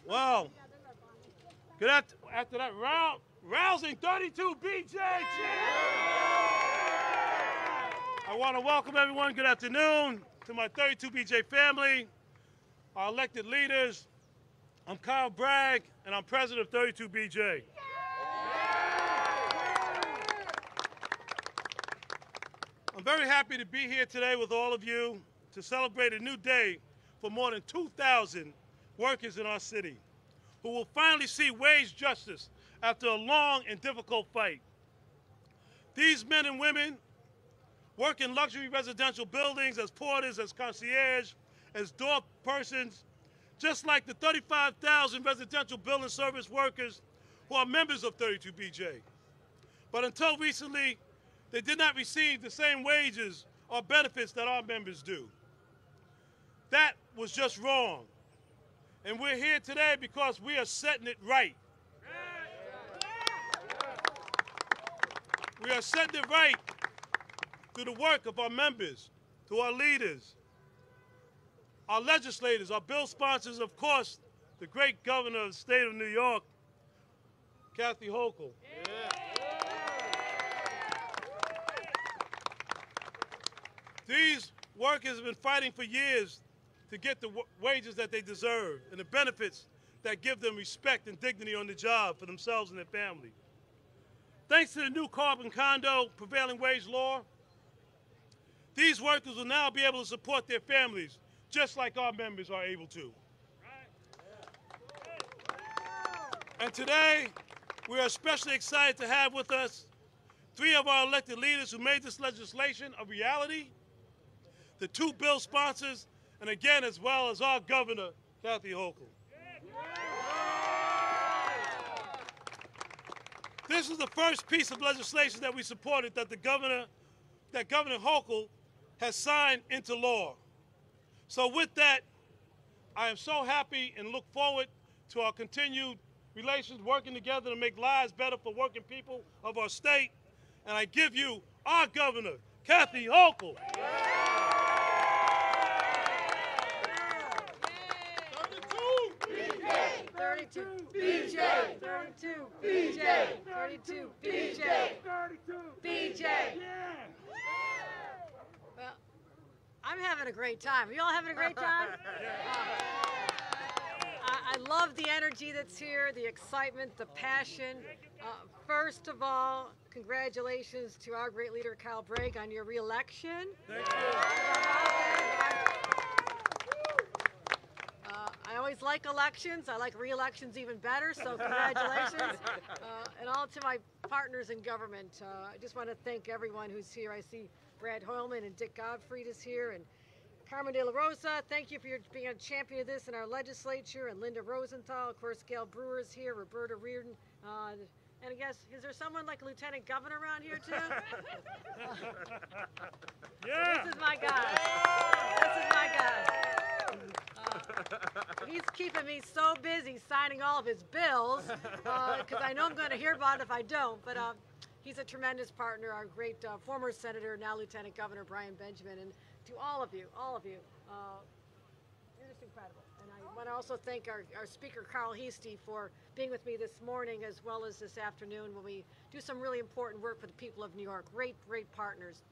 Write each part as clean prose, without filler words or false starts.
Wow. Good after that rousing 32 BJ. I want to welcome everyone. Good afternoon to my 32 BJ family, our elected leaders. I'm Kyle Bragg, and I'm president of 32 BJ. I'm very happy to be here today with all of you to celebrate a new day for more than 2,000 workers in our city who will finally see wage justice after a long and difficult fight. These men and women work in luxury residential buildings as porters, as concierge, as door persons, just like the 35,000 residential building service workers who are members of 32 BJ. But until recently, they did not receive the same wages or benefits that our members do. That was just wrong. And we're here today because we are setting it right. We are setting it right through the work of our members, through our leaders, our legislators, our bill sponsors, of course, the great governor of the state of New York, Kathy Hochul. These workers have been fighting for years to get the wages that they deserve and the benefits that give them respect and dignity on the job for themselves and their family. Thanks to the new carbon condo prevailing wage law, these workers will now be able to support their families just like our members are able to. And today, we are especially excited to have with us 3 of our elected leaders who made this legislation a reality, the 2 bill sponsors, and again, as well as our governor, Kathy Hochul. This is the first piece of legislation that we supported that Governor Hochul has signed into law. So with that, I am so happy and look forward to our continued relations, working together to make lives better for working people of our state. And I give you our governor, Kathy Hochul. 32 BJ, 32 BJ, 32 BJ, 32 BJ. Well, I'm having a great time. Are you all having a great time? I love the energy that's here, the excitement, the passion. First of all, congratulations to our great leader, Kyle Bragg, on your re-election. Thank you. I always like elections. I like re-elections even better, so congratulations. And all to my partners in government. I just want to thank everyone who's here. I see Brad Holman and Dick Godfried is here, and Carmen De La Rosa, thank you for being a champion of this in our legislature, and Linda Rosenthal, of course, Gail Brewer is here, Roberta Reardon, and I guess, is there someone like a lieutenant governor around here too? Yeah. This is my guy. This is my guy. He's keeping me so busy signing all of his bills, because I know I'm going to hear about it if I don't, but he's a tremendous partner, our great former senator, now Lieutenant Governor Brian Benjamin, and to all of you, you're just incredible. And I want to also thank our speaker, Carl Heastie, for being with me this morning as well as this afternoon when we do some really important work for the people of New York. Great, great partners.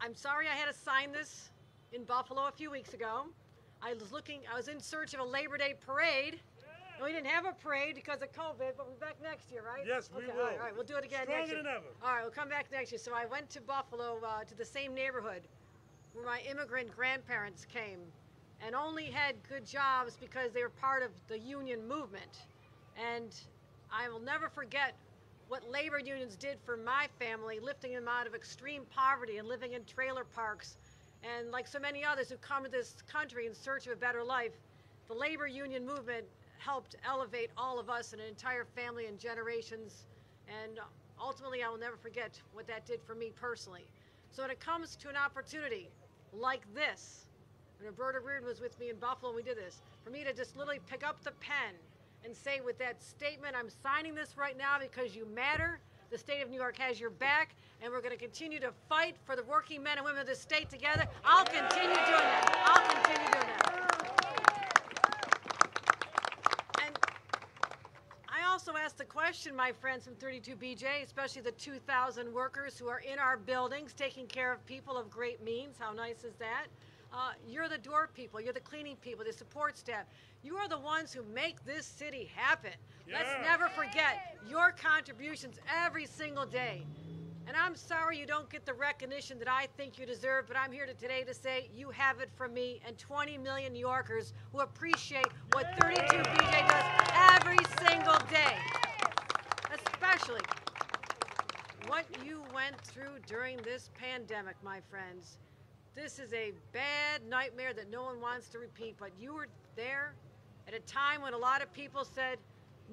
I'm sorry I had to sign this in Buffalo a few weeks ago. I was in search of a Labor Day parade. And we didn't have a parade because of COVID, but we're back next year, right? Yes, we will. All right, we'll do it again next year. Stronger than ever. All right, we'll come back next year. So I went to Buffalo to the same neighborhood where my immigrant grandparents came and only had good jobs because they were part of the union movement. And I will never forget what labor unions did for my family, lifting them out of extreme poverty and living in trailer parks. And like so many others who come to this country in search of a better life, the labor union movement helped elevate all of us and an entire family and generations. And ultimately, I will never forget what that did for me personally. So when it comes to an opportunity like this. And Roberta Reardon was with me in Buffalo and we did this. For me to just literally pick up the pen and say with that statement, I'm signing this right now because you matter. The state of New York has your back, and we're going to continue to fight for the working men and women of this state together. I'll continue doing that. I'll continue doing that. And I also asked the question, my friends from 32BJ, especially the 2,000 workers who are in our buildings taking care of people of great means. How nice is that? You're the door people, you're the cleaning people, the support staff. You are the ones who make this city happen. Yeah. Let's never forget your contributions every single day. And I'm sorry you don't get the recognition that I think you deserve, but I'm here today to say you have it from me and 20 million New Yorkers who appreciate what 32BJ does every single day. Especially what you went through during this pandemic, my friends. This is a bad nightmare that no one wants to repeat, but you were there at a time when a lot of people said,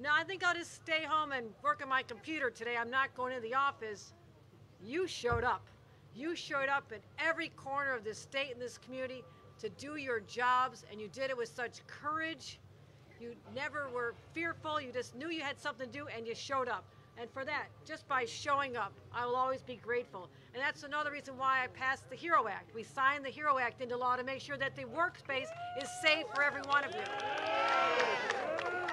no, I think I'll just stay home and work on my computer today. I'm not going to the office. You showed up. You showed up at every corner of this state and this community to do your jobs, and you did it with such courage. You never were fearful. You just knew you had something to do, and you showed up. And for that, just by showing up, I will always be grateful. And that's another reason why I passed the HERO Act. We signed the HERO Act into law to make sure that the workspace is safe for every one of you.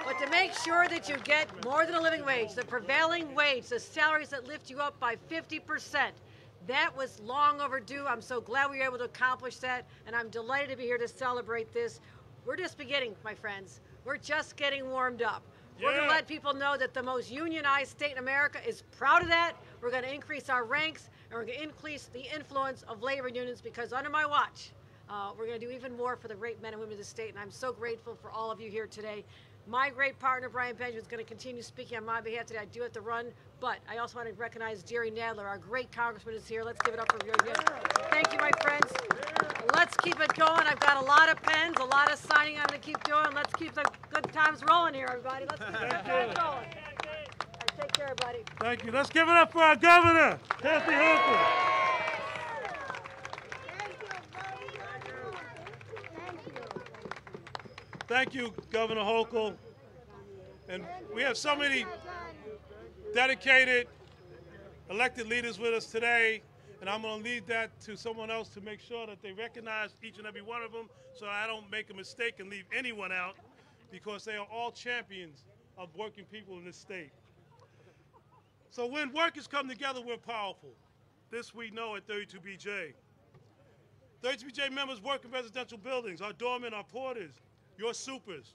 But to make sure that you get more than a living wage, the prevailing wage, the salaries that lift you up by 50%, that was long overdue. I'm so glad we were able to accomplish that, and I'm delighted to be here to celebrate this. We're just beginning, my friends. We're just getting warmed up. Yeah. We're going to let people know that the most unionized state in America is proud of that. We're going to increase our ranks, and we're going to increase the influence of labor unions because under my watch, we're going to do even more for the great men and women of the state, and I'm so grateful for all of you here today. My great partner, Brian Benjamin, is going to continue speaking on my behalf today. I do have to run, but I also want to recognize Jerry Nadler, our great congressman, is here. Let's give it up for Jerry. Thank you, my friends. Let's keep it going. I've got a lot of pens, a lot of signing I'm going to keep doing. Let's keep the good times rolling here, everybody. Let's keep the good times rolling. All right, take care, everybody. Thank you. Let's give it up for our governor, Kathy Hochul. Thank you, Governor Hochul. And we have so many dedicated elected leaders with us today, and I'm going to leave that to someone else to make sure that they recognize each and every one of them so I don't make a mistake and leave anyone out, because they are all champions of working people in this state. So when workers come together, we're powerful. This we know at 32BJ. 32BJ members work in residential buildings, our doormen, our porters, your supers,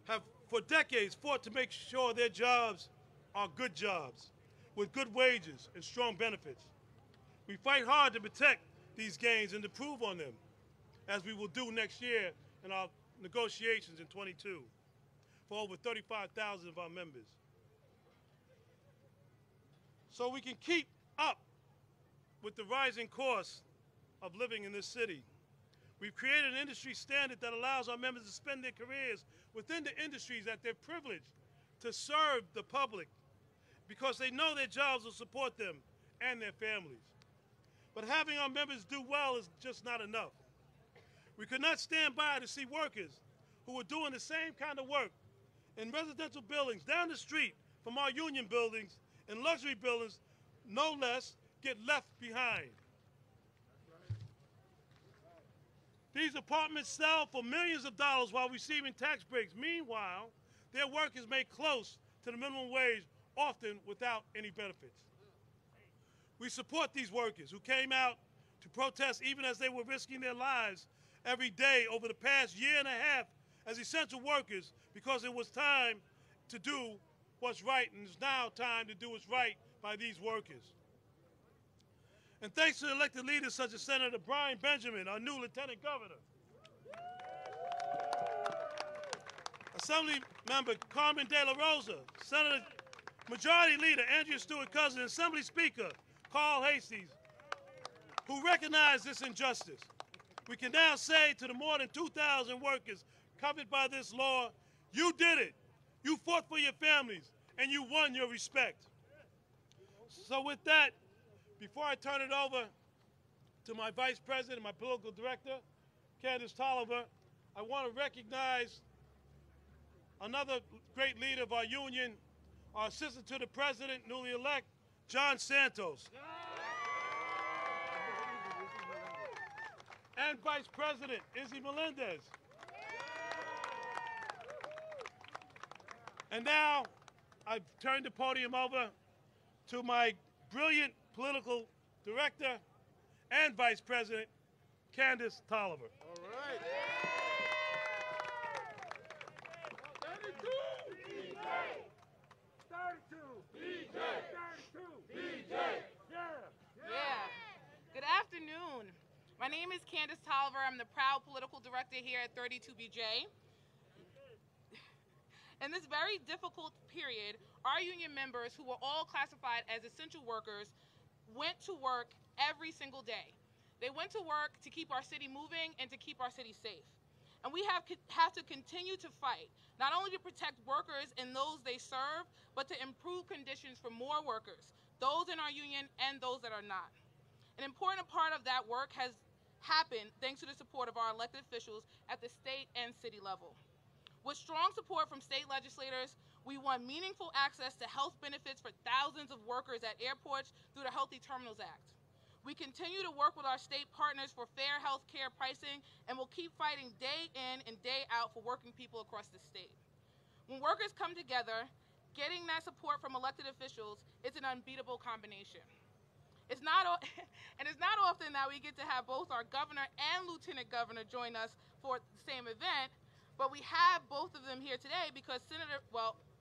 have for decades fought to make sure their jobs are good jobs with good wages and strong benefits. We fight hard to protect these gains and to improve on them, as we will do next year in our negotiations in 22 for over 35,000 of our members. So we can keep up with the rising costs of living in this city. We've created an industry standard that allows our members to spend their careers within the industries that they're privileged to serve the public because they know their jobs will support them and their families. But having our members do well is just not enough. We could not stand by to see workers who are doing the same kind of work in residential buildings down the street from our union buildings and luxury buildings, no less, get left behind. These apartments sell for millions of dollars while receiving tax breaks. Meanwhile, their work is made close to the minimum wage, often without any benefits. We support these workers who came out to protest even as they were risking their lives every day over the past year and a half as essential workers, because it was time to do what's right, and it's now time to do what's right by these workers. And thanks to elected leaders such as Senator Brian Benjamin, our new Lieutenant Governor, Assembly Member Carmen De La Rosa, Senator Majority Leader Andrea Stewart-Cousins, and Assembly Speaker Carl Hastings, who recognize this injustice, we can now say to the more than 2,000 workers covered by this law, you did it. You fought for your families, and you won your respect. So with that, before I turn it over to my vice president, my political director, Candace Tolliver, I want to recognize another great leader of our union, our assistant to the president, newly elect, John Santos. And Vice President Izzy Melendez. And now I've turned the podium over to my brilliant political director and Vice President, Candace Tolliver. All right. 32 BJ! 32 BJ! 32 BJ! Yeah. Good afternoon. My name is Candace Tolliver. I'm the proud political director here at 32BJ. In this very difficult period, our union members, who were all classified as essential workers, went to work every single day. They went to work to keep our city moving and to keep our city safe. And we have to continue to fight, not only to protect workers and those they serve, but to improve conditions for more workers, those in our union and those that are not. An important part of that work has happened thanks to the support of our elected officials at the state and city level. With strong support from state legislators, we won meaningful access to health benefits for thousands of workers at airports through the Healthy Terminals Act. We continue to work with our state partners for fair health care pricing, and will keep fighting day in and day out for working people across the state. When workers come together, getting that support from elected officials is an unbeatable combination. It's not often that we get to have both our governor and lieutenant governor join us for the same event, but we have both of them here today because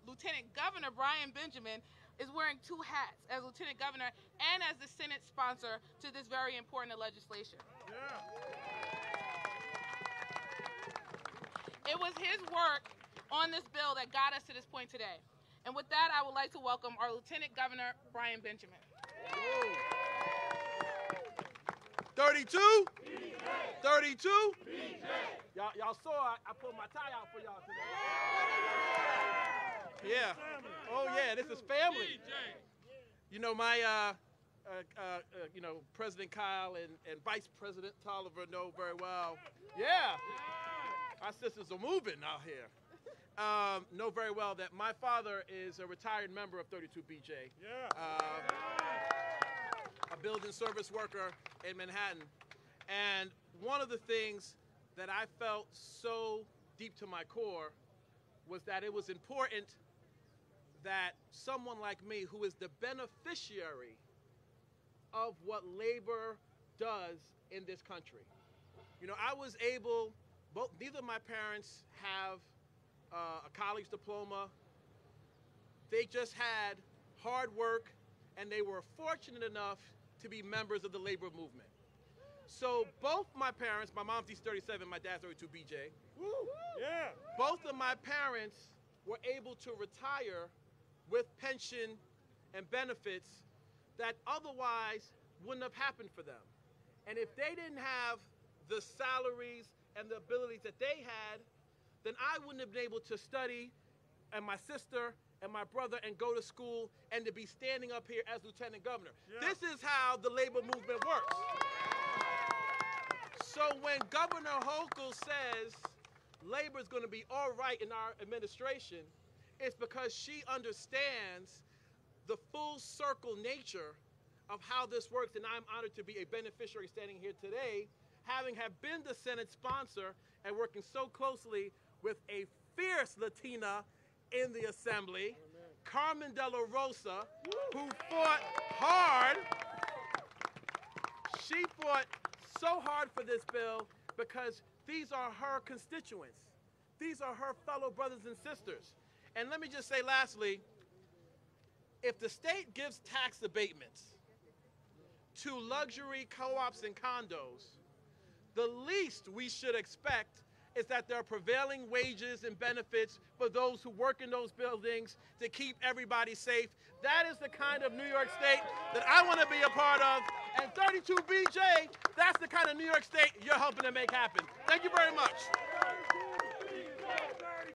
Lieutenant Governor Brian Benjamin is wearing two hats, as Lieutenant Governor and as the Senate sponsor to this very important legislation. It was his work on this bill that got us to this point today. And with that, I would like to welcome our Lieutenant Governor Brian Benjamin. 32? 32? Y'all saw I pulled my tie out for y'all today. Yeah. Oh yeah, this is family. You know, my President Kyle and Vice President Tolliver know very well. Yeah. Our sisters are moving out here. Know very well that my father is a retired member of 32BJ. A building service worker in Manhattan. And one of the things that I felt so deep to my core was that it was important that someone like me, who is the beneficiary of what labor does in this country. You know, I was able, neither of my parents have a college diploma. They just had hard work, and they were fortunate enough to be members of the labor movement. So both my parents, my mom's 37, my dad's 32BJ. Woo! Yeah. Both of my parents were able to retire with pension and benefits that otherwise wouldn't have happened for them. And if they didn't have the salaries and the abilities that they had, then I wouldn't have been able to study, and my sister and my brother, and go to school, and to be standing up here as lieutenant governor. Yeah. This is how the labor movement works. So when Governor Hochul says labor is going to be all right in our administration, it's because she understands the full circle nature of how this works, and I'm honored to be a beneficiary standing here today, having have been the Senate sponsor and working so closely with a fierce Latina in the Assembly, Carmen De La Rosa, who fought hard. She fought so hard for this bill because these are her constituents. These are her fellow brothers and sisters. And let me just say lastly, if the state gives tax abatements to luxury co-ops and condos, the least we should expect is that there are prevailing wages and benefits for those who work in those buildings to keep everybody safe. That is the kind of New York State that I want to be a part of. And 32BJ, that's the kind of New York State you're helping to make happen. Thank you very much.